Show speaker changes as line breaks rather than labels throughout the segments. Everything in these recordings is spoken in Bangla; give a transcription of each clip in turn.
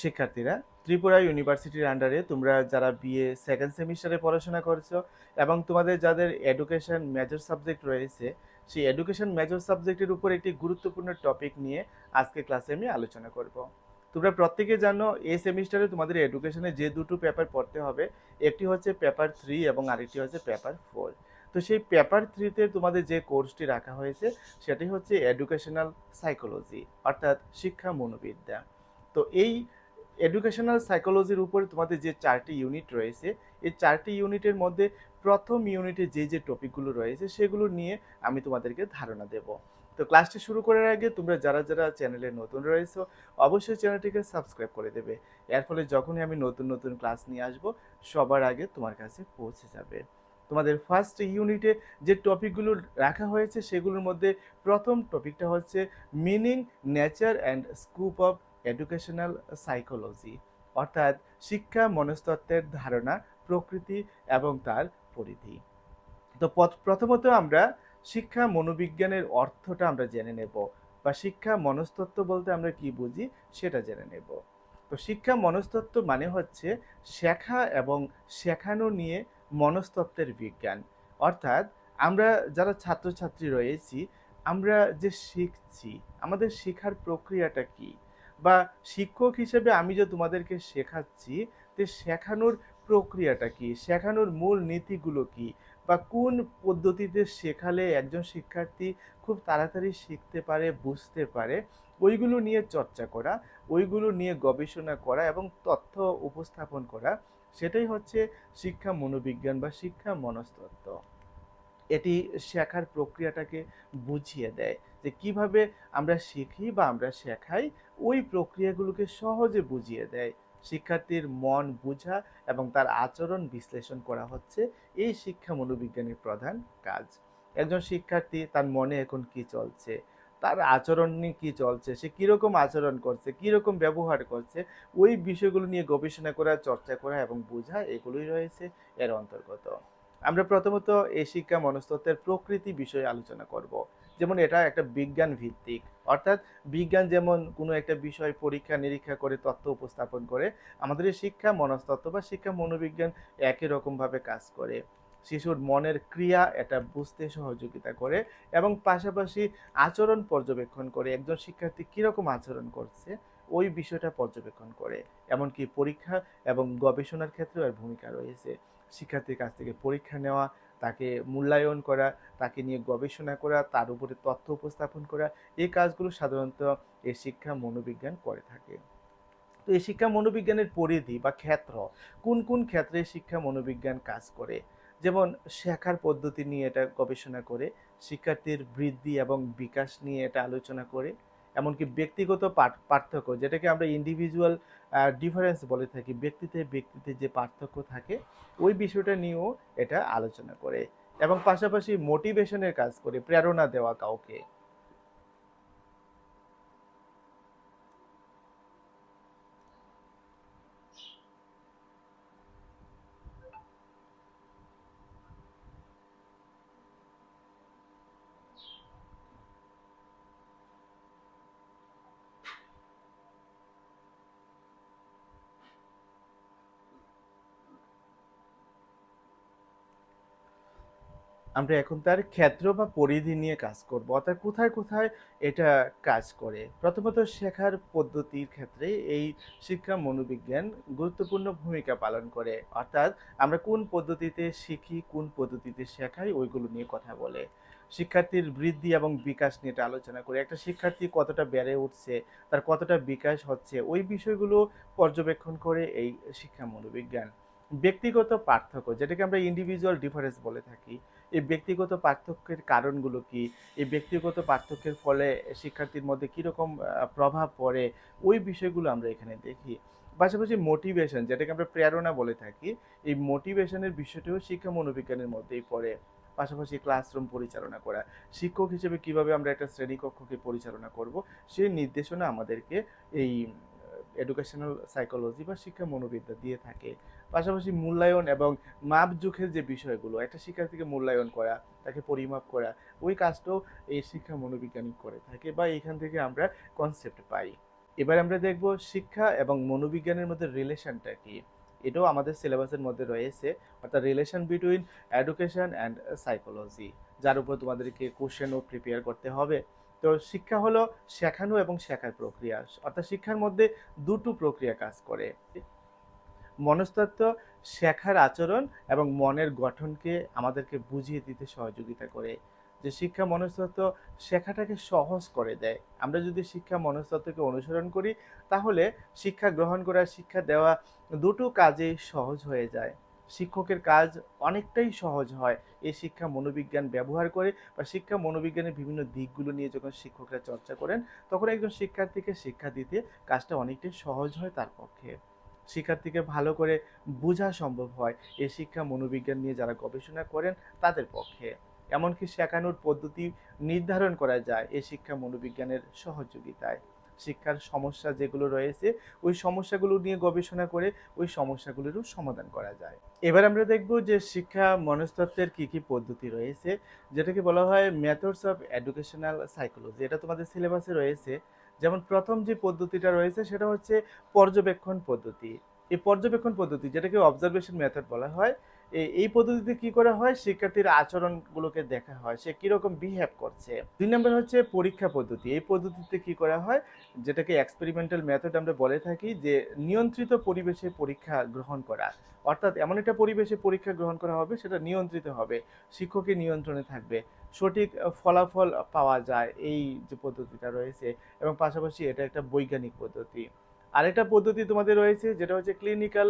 শিক্ষার্থীরা, ত্রিপুরা ইউনিভার্সিটির আন্ডারে তোমরা যারা বিএ সেকেন্ড সেমিস্টারে পড়াশোনা করছো এবং তোমাদের যাদের এডুকেশন মেজর সাবজেক্ট রয়েছে, সেই এডুকেশন মেজর সাবজেক্টের উপর একটি গুরুত্বপূর্ণ টপিক নিয়ে আজকে ক্লাসে আমি আলোচনা করব। তোমরা প্রত্যেকে জানো এই সেমিস্টারে তোমাদের এডুকেশনে যে দুটো পেপার পড়তে হবে, একটি হচ্ছে পেপার 3 এবং আরেকটি হচ্ছে পেপার 4। তো সেই পেপার 3তে তোমাদের যে কোর্সটি রাখা হয়েছে সেটি হচ্ছে এডুকেশনাল সাইকোলজি, অর্থাৎ শিক্ষা মনোবিদ্যা। তো এই এডুকেশনাল সাইকোলজির উপরে তোমাদের যে 4টি ইউনিট রয়েছে, এই 4টি ইউনিটের মধ্যে প্রথম ইউনিটে যে টপিকগুলো রয়েছে সেগুলো নিয়ে আমি তোমাদেরকে ধারণা দেব। তো ক্লাসটি শুরু করার আগে তোমরা যারা যারা চ্যানেলে নতুন রয়েছো অবশ্যই চ্যানেলটিকে সাবস্ক্রাইব করে দেবে। এর ফলে যখনই আমি নতুন নতুন ক্লাস নিয়ে আসব সবার আগে তোমার কাছে পৌঁছে যাবে। তোমাদের ফার্স্ট ইউনিটে যে টপিকগুলো রাখা হয়েছে সেগুলোর মধ্যে প্রথম টপিকটা হচ্ছে meaning, nature and scope of educational psychology, অর্থাৎ শিক্ষা মনস্তত্ত্বের ধারণা, প্রকৃতি এবং তার পরিধি। তো প্রথমত আমরা শিক্ষা মনোবিজ্ঞানের অর্থটা আমরা জেনে নেব, বা শিক্ষা মনস্তত্ত্ব বলতে আমরা কি বুঝি সেটা জেনে নেব। তো শিক্ষা মনস্তত্ত্ব মানে হচ্ছে শেখা এবং শেখানো নিয়ে মনস্তত্ত্বের বিজ্ঞান। অর্থাৎ আমরা যারা ছাত্রছাত্রী রয়েছি, আমরা যে শিখছি, আমাদের শেখার প্রক্রিয়াটা কি, বা শিক্ষক হিসেবে আমি যে তোমাদেরকে শেখাচ্ছি, যে শেখানোর প্রক্রিয়াটা কি, শেখানোর মূল নীতিগুলো কি, বা কোন পদ্ধতিতে শেখালে একজন শিক্ষার্থী খুব তাড়াতাড়ি শিখতে পারে, বুঝতে পারে, ওইগুলো নিয়ে চর্চা করা, ওইগুলো নিয়ে গবেষণা করা এবং তথ্য উপস্থাপন করা, সেটাই হচ্ছে শিক্ষা মনোবিজ্ঞান বা শিক্ষা মনস্তত্ত্ব। এটি শেখার প্রক্রিয়াটাকে বুঝিয়ে দেয় যে কিভাবে আমরা শিখি বা আমরা শেখাই, ওই প্রক্রিয়াগুলোকে সহজে বুঝিয়ে দেয়। শিক্ষার্থীর মন বোঝা এবং তার আচরণ বিশ্লেষণ করা হচ্ছে এই শিক্ষা মনোবিজ্ঞানের প্রধান কাজ। একজন শিক্ষার্থী তার মনে এখন কি চলছে, তার আচরণ নিয়ে কি চলছে, সে কিরকম আচরণ করছে, কিরকম ব্যবহার করছে, ওই বিষয়গুলো নিয়ে গবেষণা করা, চর্চা করা এবং বোঝা, এগুলোই রয়েছে এর অন্তর্গত। আমরা প্রথমত এই শিক্ষা মনস্তত্ত্বের প্রকৃতি বিষয়ে আলোচনা করব। যেমন এটা একটা বিজ্ঞান ভিত্তিক, অর্থাৎ বিজ্ঞান যেমন কোনো একটা বিষয় পরীক্ষা নিরীক্ষা করে তথ্য উপস্থাপন করে, আমাদের এই শিক্ষা মনস্তত্ত্ব বা শিক্ষা মনোবিজ্ঞান একই রকমভাবে কাজ করে। শিশুর মনের ক্রিয়া এটা বুঝতে সহযোগিতা করে এবং পাশাপাশি আচরণ পর্যবেক্ষণ করে, একজন শিক্ষার্থী কীরকম আচরণ করছে ওই বিষয়টা পর্যবেক্ষণ করে। এমনকি পরীক্ষা এবং গবেষণার ক্ষেত্রেও এর ভূমিকা রয়েছে। শিক্ষার্থীর কাছ থেকে পরীক্ষা নেওয়া, তাকে মূল্যায়ন করা, তাকে নিয়ে গবেষণা করা, তার উপরে তথ্য উপস্থাপন করা, এই কাজগুলো সাধারণত এই শিক্ষা মনোবিজ্ঞান করে থাকে। তো এই শিক্ষা মনোবিজ্ঞানের পরিধি বা ক্ষেত্র, কোন কোন ক্ষেত্রে শিক্ষা মনোবিজ্ঞান কাজ করে, যেমন শেখার পদ্ধতি নিয়ে এটা গবেষণা করে, শিক্ষার্থীর বৃদ্ধি এবং বিকাশ নিয়ে এটা আলোচনা করে, এমনকি ব্যক্তিগত পার্থক্য, যেটাকে আমরা ইন্ডিভিজুয়াল ডিফারেন্স বলে থাকি, ব্যক্তিতে ব্যক্তিতে যে পার্থক্য থাকে ওই বিষয়টা নিয়েও এটা আলোচনা করে, এবং পাশাপাশি মোটিভেশনের কাজ করে, প্রেরণা দেওয়া কাউকে। আমরা এখন তার ক্ষেত্র বা পরিধি নিয়ে কাজ করব, অর্থাৎ কোথায় কোথায় এটা কাজ করে। প্রথমত শেখার পদ্ধতির ক্ষেত্রে এই শিক্ষা মনোবিজ্ঞান গুরুত্বপূর্ণ ভূমিকা পালন করে, অর্থাৎ আমরা কোন পদ্ধতিতে শিখি, কোন পদ্ধতিতে শেখাই, ওইগুলো নিয়ে কথা বলে। শিক্ষার্থীর বৃদ্ধি এবং বিকাশ নিয়ে এটা আলোচনা করে, একটা শিক্ষার্থী কতটা বেড়ে উঠছে, তার কতটা বিকাশ হচ্ছে, ওই বিষয়গুলো পর্যবেক্ষণ করে এই শিক্ষা মনোবিজ্ঞান। ব্যক্তিগত পার্থক্য, যেটাকে আমরা ইন্ডিভিজুয়াল ডিফারেন্স বলে থাকি, এই ব্যক্তিগত পার্থক্যের কারণগুলো কি, এই ব্যক্তিগত পার্থক্যের ফলে শিক্ষার্থীর মধ্যে কীরকম প্রভাব পড়ে, ওই বিষয়গুলো আমরা এখানে দেখি। পাশাপাশি মোটিভেশন, যেটাকে আমরা প্রেরণা বলে থাকি, এই মোটিভেশনের বিষয়টিও শিক্ষা মনোবিজ্ঞানের মধ্যেই পড়ে। পাশাপাশি ক্লাসরুম পরিচালনা করা, শিক্ষক হিসেবে কিভাবে আমরা একটা শ্রেণীকক্ষকে পরিচালনা করব, সেই নির্দেশনা আমাদেরকে এই এডুকেশনাল সাইকোলজি বা শিক্ষা মনোবিদ্যা দিয়ে থাকে। পাশাপাশি মূল্যায়ন এবং মাপজোখের যে বিষয়গুলো, একটা শিক্ষার্থীকে মূল্যায়ন করা, তাকে পরিমাপ করা, ওই কাজটাও এই শিক্ষা মনোবিজ্ঞানী করে থাকে, বা এখান থেকে আমরা কনসেপ্ট পাই। এবার আমরা দেখব শিক্ষা এবং মনোবিজ্ঞানের মধ্যে রিলেশনটা কি। এটাও আমাদের সিলেবাসের মধ্যে রয়েছে, অর্থাৎ relation between education and psychology, যার উপর তোমাদেরকে কোশ্চেনও প্রিপেয়ার করতে হবে। তো শিক্ষা হলো শেখানো এবং শেখার প্রক্রিয়া, অর্থাৎ শিক্ষার মধ্যে দুটো প্রক্রিয়া কাজ করে। মনস্তত্ত্ব শেখার আচরণ এবং মনের গঠনকে আমাদেরকে বুঝিয়ে দিতে সহযোগিতা করে। যে শিক্ষা মনস্তত্ত্ব শেখাটাকে সহজ করে দেয়। আমরা যদি শিক্ষা মনস্তত্ত্বকে অনুসরণ করি, তাহলে শিক্ষা গ্রহণ করা শিক্ষা দেওয়া দুটো কাজেই সহজ হয়ে যায়। শিক্ষকের কাজ অনেকটাই সহজ হয় এই শিক্ষা মনোবিজ্ঞান ব্যবহার করে, বা শিক্ষা মনোবিজ্ঞানের বিভিন্ন দিকগুলো নিয়ে যখন শিক্ষকরা চর্চা করেন, তখন একজন শিক্ষার্থীকে শিক্ষা দিতে কাজটা অনেকটাই সহজ হয় তার পক্ষে। শিক্ষার্থীকে ভালো করে বোঝা সম্ভব হয় এই শিক্ষা মনোবিজ্ঞান নিয়ে যারা গবেষণা করেন তাদের পক্ষে। এমনকি শেখানোর পদ্ধতি নির্ধারণ করা যায় এই শিক্ষা মনোবিজ্ঞানের সহযোগিতায়। শিক্ষার সমস্যা যেগুলো রয়েছে, ওই সমস্যাগুলো নিয়ে গবেষণা করে ওই সমস্যাগুলোরও সমাধান করা যায়। এবার আমরা দেখব যে শিক্ষা মনস্তত্ত্বের কি কি পদ্ধতি রয়েছে, যেটাকে বলা হয় মেথডস অফ এডুকেশনাল সাইকোলজি। এটা তোমাদের সিলেবাসে রয়েছে। যেমন প্রথম যে পদ্ধতিটা রয়েছে সেটা হচ্ছে পর্যবেক্ষণ পদ্ধতি। এই পর্যবেক্ষণ পদ্ধতি, যেটাকে অবজারভেশন মেথড বলা হয়, এই পদ্ধতিতে কি করা হয়, শিক্ষার্থীর আচরণগুলোকে দেখা হয় সে কিরকম বিহেভ করছে। 2 নম্বর হচ্ছে পরীক্ষা পদ্ধতি। এই পদ্ধতিতে কি করা হয়, যেটাকে এক্সপেরিমেন্টাল মেথড আমরা বলে থাকি, যে নিয়ন্ত্রিত পরিবেশে পরীক্ষা গ্রহণ করা। অর্থাৎ এমন একটা পরিবেশে পরীক্ষা গ্রহণ করা হবে, সেটা নিয়ন্ত্রিত হবে, শিক্ষকের নিয়ন্ত্রণে থাকবে, সঠিক ফলাফল পাওয়া যায়, এই যে পদ্ধতিটা রয়েছে। এবং পাশাপাশি এটা একটা বৈজ্ঞানিক পদ্ধতি। আরেকটা পদ্ধতি তোমাদের রয়েছে যেটা হচ্ছে ক্লিনিক্যাল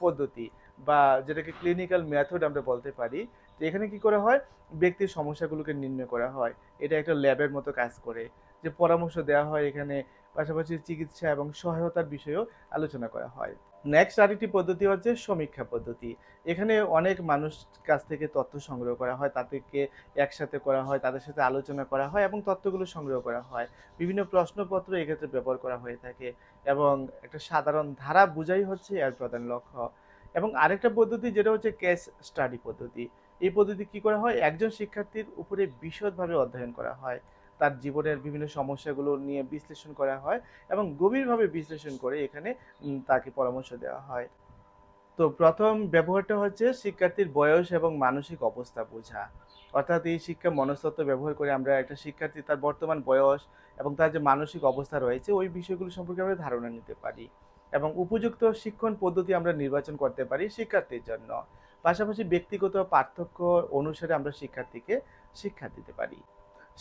পদ্ধতি, বা যেটাকে ক্লিনিক্যাল মেথড আমরা বলতে পারি। তো এখানে কি করা হয়, ব্যক্তির সমস্যাগুলোকে নির্ণয় করা হয়। এটা একটা ল্যাবের মতো কাজ করে, যে পরামর্শ দেওয়া হয় এখানে, পাশাপাশি চিকিৎসা এবং সহায়তার বিষয়েও আলোচনা করা হয়। নেক্সট আরেকটি পদ্ধতি হচ্ছে সমীক্ষা পদ্ধতি। এখানে অনেক মানুষ কাছ থেকে তথ্য সংগ্রহ করা হয়, তাদেরকে একসাথে করা হয়, তাদের সাথে আলোচনা করা হয় এবং তথ্যগুলো সংগ্রহ করা হয়। বিভিন্ন প্রশ্নপত্র এক্ষেত্রে ব্যবহার করা হয়ে থাকে, এবং একটা সাধারণ ধারা বোঝাই হচ্ছে এর প্রধান লক্ষ্য। এবং আরেকটা পদ্ধতি যেটা হচ্ছে কেস স্টাডি পদ্ধতি। এই পদ্ধতি কি করা হয়, একজন শিক্ষার্থীর উপরে বিশদভাবে অধ্যয়ন করা হয়, তার জীবনের বিভিন্ন সমস্যাগুলো নিয়ে বিশ্লেষণ করা হয়, এবং গভীরভাবে বিশ্লেষণ করে এখানে তাকে পরামর্শ দেওয়া হয়। তো প্রথম ব্যবহারটা হচ্ছে শিক্ষার্থীর বয়স এবং মানসিক অবস্থা বোঝা। অর্থাৎ এই শিক্ষা মনস্তত্ত্ব ব্যবহার করে আমরা একটা শিক্ষার্থী তার বর্তমান বয়স এবং তার যে মানসিক অবস্থা রয়েছে ওই বিষয়গুলো সম্পর্কে আমরা ধারণা নিতে পারি, এবং উপযুক্ত শিক্ষণ পদ্ধতি আমরা নির্বাচন করতে পারি শিক্ষার্থীর জন্য। পাশাপাশি ব্যক্তিগত পার্থক্য অনুসারে আমরা শিক্ষার্থীকে শিক্ষা দিতে পারি।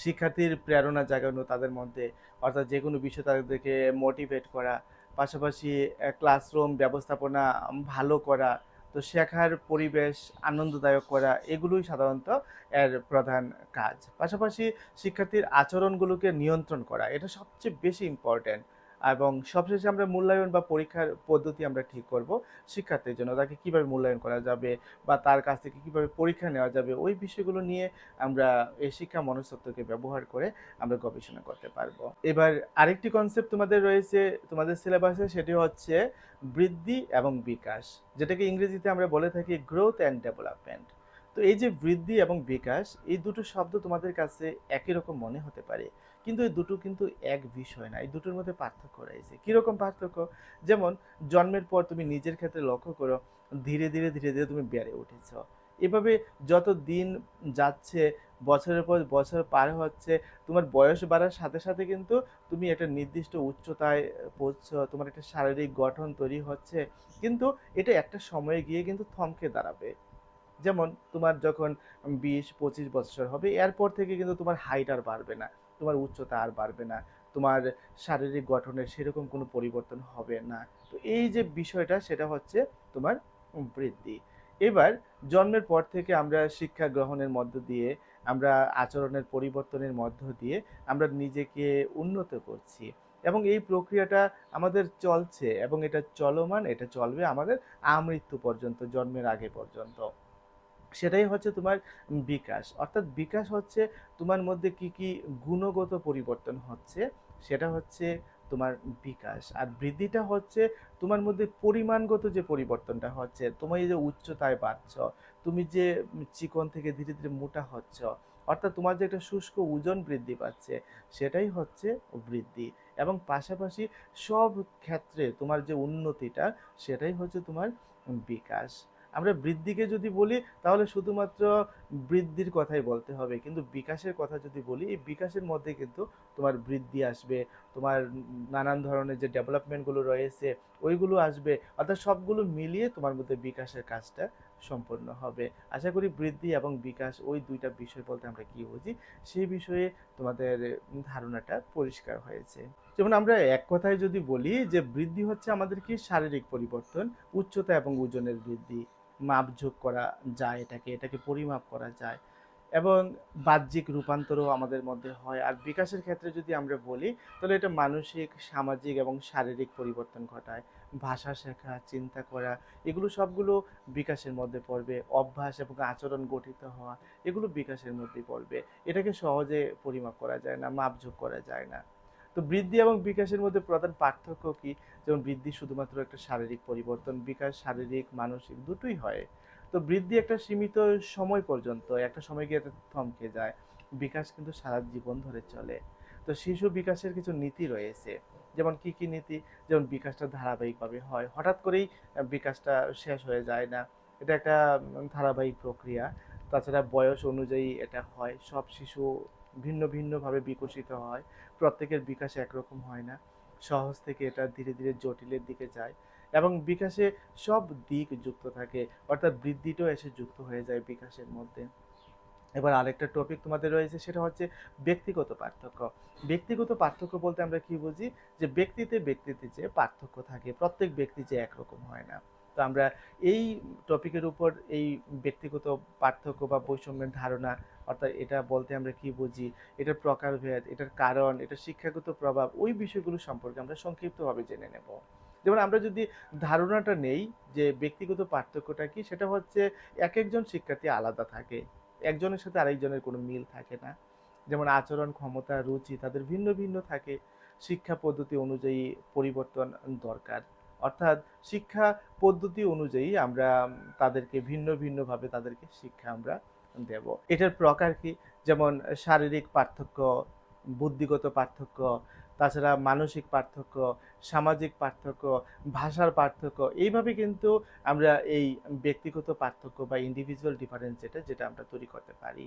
শিক্ষার্থীর প্রেরণা জাগানো তাদের মধ্যে, অর্থাৎ যে কোনো বিষয় তাদেরকে মোটিভেট করা, পাশাপাশি ক্লাসরুম ব্যবস্থাপনা ভালো করা, তো শেখার পরিবেশ আনন্দদায়ক করা, এগুলোই সাধারণত এর প্রধান কাজ। পাশাপাশি শিক্ষার্থীর আচরণগুলোকে নিয়ন্ত্রণ করা, এটা সবচেয়ে বেশি ইম্পর্ট্যান্ট। এবং সবশেষে আমরা মূল্যায়ন বা পরীক্ষার পদ্ধতি আমরা ঠিক করব শিক্ষার্থীর জন্য, তাকে কিভাবে মূল্যায়ন করা যাবে বা তার কাছ থেকে কিভাবে পরীক্ষা নেওয়া যাবে, ওই বিষয়গুলো নিয়ে আমরা এই শিক্ষা মনস্তত্ত্বকে ব্যবহার করে আমরা গবেষণা করতে পারবো। এবার আরেকটি কনসেপ্ট তোমাদের রয়েছে তোমাদের সিলেবাসে, সেটি হচ্ছে বৃদ্ধি এবং বিকাশ, যেটাকে ইংরেজিতে আমরা বলে থাকি গ্রোথ অ্যান্ড ডেভেলপমেন্ট। তো এই যে বৃদ্ধি এবং বিকাশ, এই দুটো শব্দ তোমাদের কাছে একই রকম মনে হতে পারে, কিন্তু এই দুটো কিন্তু এক বিষয় না, এই দুটোর মধ্যে পার্থক্য রয়েছে। কিরকম পার্থক্য, যেমন জন্মের পর তুমি নিজের ক্ষেত্রে লক্ষ্য করো, ধীরে ধীরে ধীরে ধীরে তুমি বেড়ে উঠেছ। এভাবে যত দিন যাচ্ছে, বছরের পর বছর পার হচ্ছে, তোমার বয়স বাড়ার সাথে সাথে কিন্তু তুমি একটা নির্দিষ্ট উচ্চতায় পৌঁছছো, তোমার একটা শারীরিক গঠন তৈরি হচ্ছে, কিন্তু এটা একটা সময়ে গিয়ে কিন্তু থমকে দাঁড়াবে। যেমন তোমার যখন 20-25 বছর হবে, এরপর থেকে কিন্তু তোমার হাইট আর বাড়বে না, তোমার উচ্চতা আর বাড়বে না, তোমার শারীরিক গঠনের সেরকম কোনো পরিবর্তন হবে না। তো এই যে বিষয়টা, সেটা হচ্ছে তোমার বৃদ্ধি। এবার জন্মের পর থেকে আমরা শিক্ষা গ্রহণের মধ্য দিয়ে, আমরা আচরণের পরিবর্তনের মধ্য দিয়ে আমরা নিজেকে উন্নত করছি, এবং এই প্রক্রিয়াটা আমাদের চলছে এবং এটা চলমান, এটা চলবে আমাদের আমৃত্যু পর্যন্ত, জন্মের আগে পর্যন্ত। সেটাই হচ্ছে তোমার বিকাশ। অর্থাৎ বিকাশ হচ্ছে তোমার মধ্যে কি কি গুণগত পরিবর্তন হচ্ছে, সেটা হচ্ছে তোমার বিকাশ। আর বৃদ্ধিটা হচ্ছে তোমার মধ্যে পরিমাণগত যে পরিবর্তনটা হচ্ছে, তোমার এই যে উচ্চতায় বাড়ছ, তুমি যে চিকন থেকে ধীরে ধীরে মোটা হচ্ছ, অর্থাৎ তোমার যে একটা শুষ্ক ওজন বৃদ্ধি পাচ্ছে সেটাই হচ্ছে বৃদ্ধি। এবং পাশাপাশি সব ক্ষেত্রে তোমার যে উন্নতিটা সেটাই হচ্ছে তোমার বিকাশ। আমরা বৃদ্ধিকে যদি বলি তাহলে শুধুমাত্র বৃদ্ধির কথাই বলতে হবে, কিন্তু বিকাশের কথা যদি বলি এই বিকাশের মধ্যে কিন্তু তোমার বৃদ্ধি আসবে, তোমার নানান ধরনের যে ডেভেলপমেন্টগুলো রয়েছে ওইগুলো আসবে, অর্থাৎ সবগুলো মিলিয়ে তোমার মধ্যে বিকাশের কাজটা সম্পন্ন হবে। আশা করি বৃদ্ধি এবং বিকাশ ওই দুইটা বিষয় বলতে আমরা কি বুঝি সেই বিষয়ে তোমাদের ধারণাটা পরিষ্কার হয়েছে। যেমন আমরা এক কথায় যদি বলি যে বৃদ্ধি হচ্ছে আমাদের কি শারীরিক পরিবর্তন, উচ্চতা এবং ওজনের বৃদ্ধি, মাপঝোঁক করা যায়, এটাকে পরিমাপ করা যায় এবং বাহ্যিক রূপান্তরও আমাদের মধ্যে হয়। আর বিকাশের ক্ষেত্রে যদি আমরা বলি তাহলে এটা মানসিক, সামাজিক এবং শারীরিক পরিবর্তন ঘটায়। ভাষা শেখা, চিন্তা করা, এগুলো সবগুলো বিকাশের মধ্যে পড়বে। অভ্যাস এবং আচরণ গঠিত হওয়া, এগুলো বিকাশের মধ্যেই পড়বে। এটাকে সহজে পরিমাপ করা যায় না, মাপঝোঁক করা যায় না। তো বৃদ্ধি এবং বিকাশের মধ্যে প্রধান পার্থক্য কি? যেমন বৃদ্ধি শুধুমাত্র একটা শারীরিক পরিবর্তন, বিকাশ শারীরিক মানসিক দুটোই হয়। তো বৃদ্ধি একটা সীমিত সময় পর্যন্ত, একটা সময় গিয়ে এটা থমকে যায়। বিকাশ কিন্তু সারা জীবন ধরে চলে। তো শিশু বিকাশের কিছু নীতি রয়েছে। যেমন কি কি নীতি? যেমন বিকাশটা ধারাবাহিকভাবে হয়, হঠাৎ করেই বিকাশটা শেষ হয়ে যায় না। এটা একটা ধারাবাহিক প্রক্রিয়া। তাছাড়া বয়স অনুযায়ী এটা হয়, সব শিশু ভিন্ন ভিন্নভাবে বিকশিত হয়, প্রত্যেকের বিকাশ একরকম হয় না। সহজ থেকে এটা ধীরে ধীরে জটিলের দিকে যায় এবং বিকাশে সব দিক যুক্ত থাকে, অর্থাৎ বৃদ্ধিটাও এসে যুক্ত হয়ে যায় বিকাশের মধ্যে। এবার আরেকটা টপিক তোমাদের রয়েছে, সেটা হচ্ছে ব্যক্তিগত পার্থক্য। ব্যক্তিগত পার্থক্য বলতে আমরা কি বুঝি? যে ব্যক্তিতে যে পার্থক্য থাকে, প্রত্যেক ব্যক্তি যে একরকম হয় না। তো আমরা এই টপিকের উপর এই ব্যক্তিগত পার্থক্য বা বৈষম্যের ধারণা, অর্থাৎ এটা বলতে আমরা কি বুঝি, এটার প্রকারভেদ, এটার কারণ, এটার শিক্ষাগত প্রভাব, ওই বিষয়গুলো সম্পর্কে আমরা সংক্ষিপ্তভাবে জেনে নেব। যেমন আমরা যদি ধারণাটা নেই যে ব্যক্তিগত পার্থক্যটা কি, সেটা হচ্ছে এক একজন শিক্ষার্থী আলাদা থাকে, একজনের সাথে আরেকজনের কোনো মিল থাকে না। যেমন আচরণ, ক্ষমতা, রুচি তাদের ভিন্ন ভিন্ন থাকে। শিক্ষা পদ্ধতি অনুযায়ী পরিবর্তন দরকার, অর্থাৎ শিক্ষা পদ্ধতি অনুযায়ী আমরা তাদেরকে ভিন্ন ভিন্নভাবে তাদেরকে শিক্ষা আমরা দেব। এটার প্রকার কি? যেমন শারীরিক পার্থক্য, বুদ্ধিগত পার্থক্য, তাছাড়া মানসিক পার্থক্য, সামাজিক পার্থক্য, ভাষার পার্থক্য, এইভাবে কিন্তু আমরা এই ব্যক্তিগত পার্থক্য বা ইন্ডিভিজুয়াল ডিফারেন্স যেটা আমরা তৈরি করতে পারি।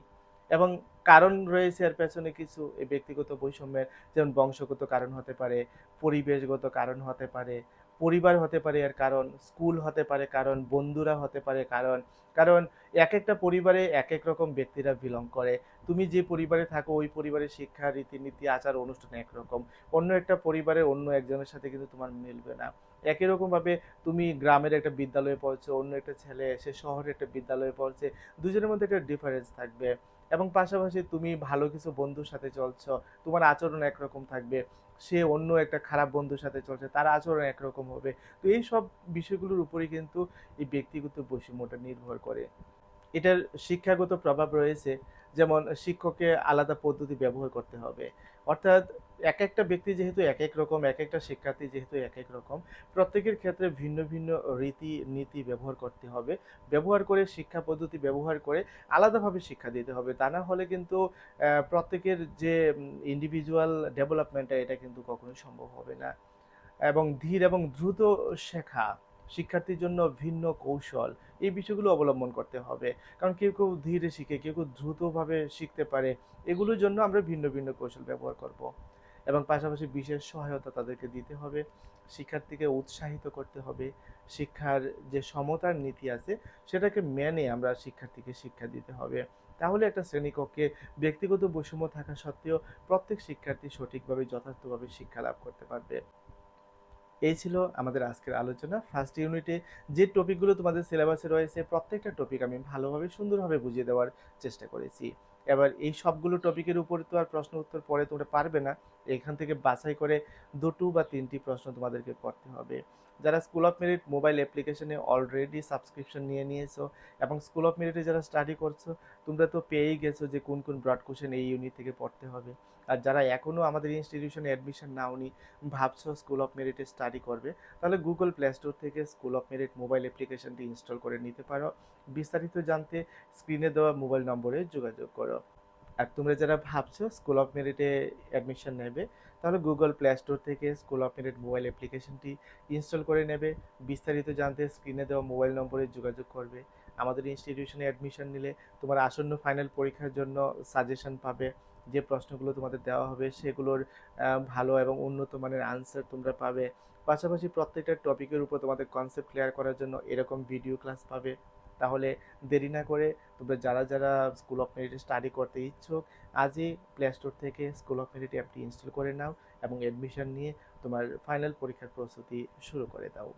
এবং কারণ রয়েছে এর পেছনে কিছু এই ব্যক্তিগত বৈষম্যের। যেমন বংশগত কারণ হতে পারে, পরিবেশগত কারণ হতে পারে, পরিবার হতে পারে এর কারণ, স্কুল হতে পারে কারণ, বন্ধুরা হতে পারে কারণ। কারণ এক একটা পরিবারে এক এক রকম ব্যক্তিরা বিলং করে। তুমি যে পরিবারে থাকো ওই পরিবারের শিক্ষা, রীতিনীতি, আচার অনুষ্ঠান একরকম, অন্য একটা পরিবারের অন্য একজনের সাথে কিন্তু তোমার মিলবে না। একই রকম ভাবে তুমি গ্রামের একটা বিদ্যালয়ে পড়ছো, অন্য একটা ছেলে সে শহরের একটা বিদ্যালয়ে পড়ছে, দুজনের মধ্যে একটা ডিফারেন্স থাকবে। এবং পাশাপাশি তুমি ভালো কিছু বন্ধুর সাথে চলছো, তোমার আচরণ একরকম থাকবে, সে অন্য একটা খারাপ বন্ধুর সাথে চলছে, তার আচরণ একরকম হবে। তো এই সব বিষয়গুলোর উপরেই কিন্তু এই ব্যক্তিগত বৈষম্যটা নির্ভর করে। এটার শিক্ষাগত প্রভাব রয়েছে। যেমন শিক্ষককে আলাদা পদ্ধতি ব্যবহার করতে হবে, অর্থাৎ এক একটা ব্যক্তি যেহেতু এক এক রকম, এক একটা শিক্ষার্থী যেহেতু এক এক রকম, প্রত্যেকের ক্ষেত্রে ভিন্ন ভিন্ন রীতি নীতি ব্যবহার করতে হবে। ব্যবহার করে শিক্ষা পদ্ধতি ব্যবহার করে আলাদাভাবে শিক্ষা দিতে হবে, তা না হলে কিন্তু প্রত্যেকের যে ইন্ডিভিজুয়াল ডেভেলপমেন্টটা এটা কিন্তু কখনোই সম্ভব হবে না। এবং ধীর এবং দ্রুত শেখা, শিক্ষার্থীর জন্য ভিন্ন কৌশল, এই বিষয়গুলো অবলম্বন করতে হবে। কারণ কেউ কেউ ধীরে শিখে, কেউ কেউ দ্রুতভাবে শিখতে পারে, এগুলোর জন্য আমরা ভিন্ন ভিন্ন কৌশল ব্যবহার করব। এবং পাশাপাশি বিশেষ সহায়তা তাদেরকে দিতে হবে, শিক্ষার্থীকে উৎসাহিত করতে হবে। শিক্ষার যে সমতার নীতি আছে সেটাকে মেনে আমরা শিক্ষার্থীকে শিক্ষা দিতে হবে। তাহলে একটা শ্রেণীকক্ষে ব্যক্তিগত বৈষম্য থাকা সত্ত্বেও প্রত্যেক শিক্ষার্থী সঠিকভাবে যথার্থভাবে শিক্ষা লাভ করতে পারবে। এই ছিল আমাদের আজকের আলোচনা। ফার্স্ট ইউনিটে যে টপিকগুলো তোমাদের সিলেবাসে রয়েছে প্রত্যেকটা টপিক আমি ভালোভাবে সুন্দরভাবে বুঝিয়ে দেওয়ার চেষ্টা করেছি। এবার এই সবগুলো টপিকের উপর তো আর প্রশ্ন উত্তর পরে তোমরা পারবে না, এখান থেকে বাছাই করে দুটো বা তিনটি প্রশ্ন তোমাদেরকে করতে হবে। যারা স্কুল অফ মেরিট মোবাইল অ্যাপ্লিকেশনে অলরেডি সাবস্ক্রিপশন নিয়ে নিয়েছো এবং স্কুল অফ মেরিটে যারা স্টাডি করছো, তোমরা তো পেয়েই গেছো যে কোন কোন ব্রড কোশ্চেন এই ইউনিট থেকে পড়তে হবে। আর যারা এখনও আমাদের ইনস্টিটিউশনে অ্যাডমিশন নাওনি, ভাবছো স্কুল অফ মেরিটে স্টাডি করবে, তাহলে গুগল প্লে স্টোর থেকে স্কুল অফ মেরিট মোবাইল অ্যাপ্লিকেশনটি ইনস্টল করে নিতে পারো। বিস্তারিত জানতে স্ক্রিনে দেওয়া মোবাইল নম্বরে যোগাযোগ করো। আর তোমরা যারা ভাবছো স্কুল অফ মেরিটে অ্যাডমিশন নেবে, তাহলে গুগল প্লে স্টোর থেকে স্কুল অফ মেরিট মোবাইল অ্যাপ্লিকেশনটি ইনস্টল করে নেবে। বিস্তারিত জানতে স্ক্রিনে দেওয়া মোবাইল নম্বরে যোগাযোগ করবে। আমাদের ইনস্টিটিউশনে অ্যাডমিশন নিলে তোমার আসন্ন ফাইনাল পরীক্ষার জন্য সাজেশন পাবে। যে প্রশ্নগুলো তোমাদের দেওয়া হবে সেগুলোর ভালো এবং উন্নত মানের আনসার তোমরা পাবে। পাশাপাশি প্রত্যেকটা টপিকের উপর তোমাদের কনসেপ্ট ক্লিয়ার করার জন্য এরকম ভিডিও ক্লাস পাবে। তাহলে দেরি না করে তোমরা যারা যারা স্কুল অফ মেরিটে স্টাডি করতে ইচ্ছুক, আজই প্লে স্টোর থেকে স্কুল অফ মেরিট অ্যাপটি ইনস্টল করে নাও এবং অ্যাডমিশন নিয়ে তোমার ফাইনাল পরীক্ষার প্রস্তুতি শুরু করে দাও।